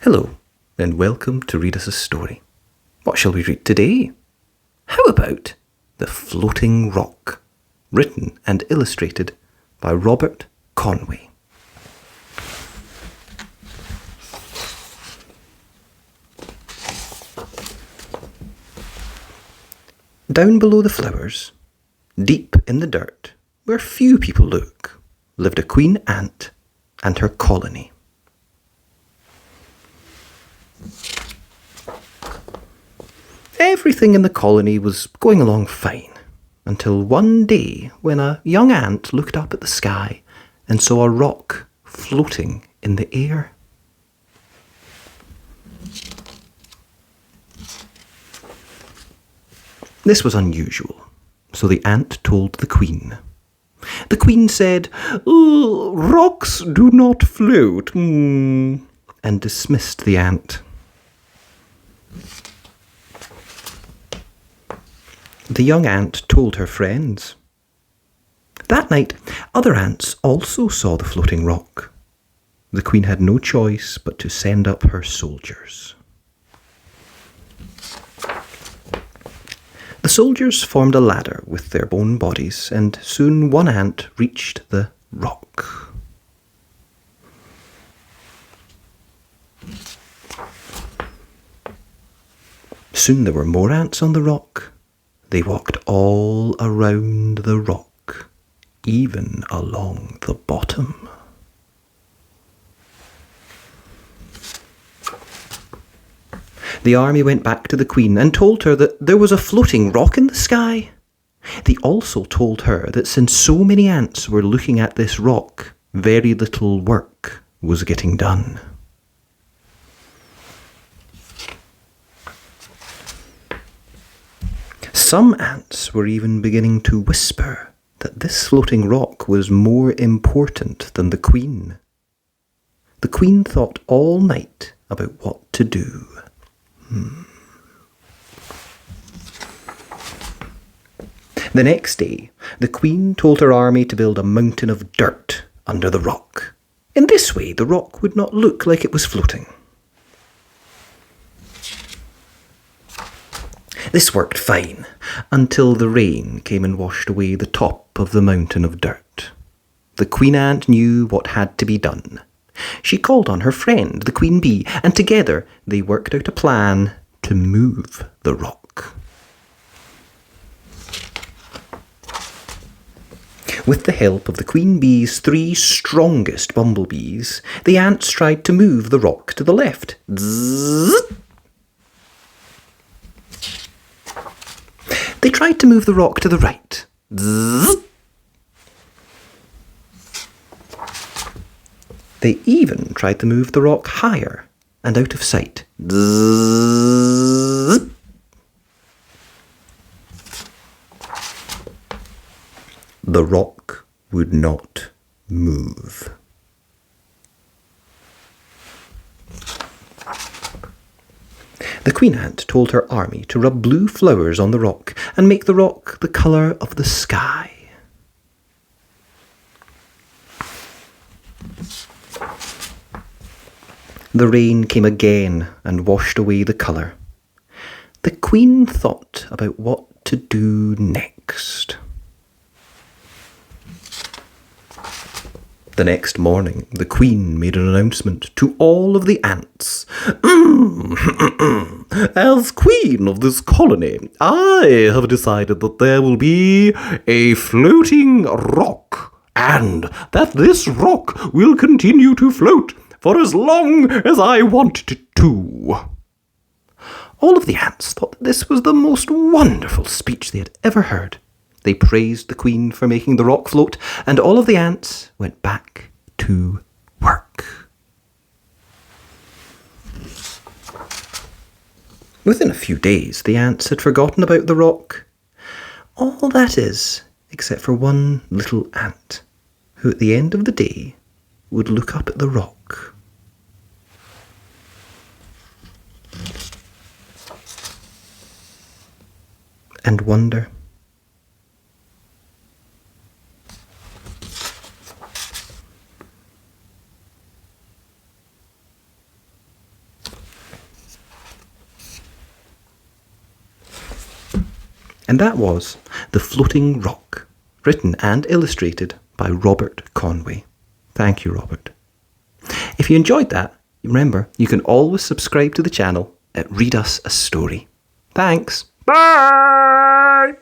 Hello, and welcome to Read Us a Story. What shall we read today? How about The Floating Rock, written and illustrated by Robert Conway. Down below the flowers, deep in the dirt, where few people look, lived a queen ant and her colony. Everything in the colony was going along fine, until one day when a young ant looked up at the sky and saw a rock floating in the air. This was unusual, so the ant told the queen. The queen said, "Rocks do not float," and dismissed the ant. The young ant told her friends. That night, other ants also saw the floating rock. The queen had no choice but to send up her soldiers. The soldiers formed a ladder with their bone bodies, and soon one ant reached the rock. Soon there were more ants on the rock. They walked all around the rock, even along the bottom. The army went back to the queen and told her that there was a floating rock in the sky. They also told her that since so many ants were looking at this rock, very little work was getting done. Some ants were even beginning to whisper that this floating rock was more important than the queen. The queen thought all night about what to do. The next day, the queen told her army to build a mountain of dirt under the rock. In this way, the rock would not look like it was floating. This worked fine, until the rain came and washed away the top of the mountain of dirt. The queen ant knew what had to be done. She called on her friend, the queen bee, and together they worked out a plan to move the rock. With the help of the queen bee's 3 strongest bumblebees, the ants tried to move the rock to the left. Zzz! They tried to move the rock to the right. Zzz! They even tried to move the rock higher and out of sight. Zzz! The rock would not move. The queen ant told her army to rub blue flowers on the rock and make the rock the colour of the sky. The rain came again and washed away the colour. The queen thought about what to do next. The next morning, the queen made an announcement to all of the ants. As queen of this colony, I have decided that there will be a floating rock, and that this rock will continue to float for as long as I want it to. All of the ants thought that this was the most wonderful speech they had ever heard. They praised the queen for making the rock float, and all of the ants went back to work. Within a few days, the ants had forgotten about the rock. All that is, except for one little ant, who at the end of the day would look up at the rock. And wonder, And that was The Floating Rock, written and illustrated by Robert Conway. Thank you, Robert. If you enjoyed that, remember, you can always subscribe to the channel at Read Us a Story. Thanks. Bye!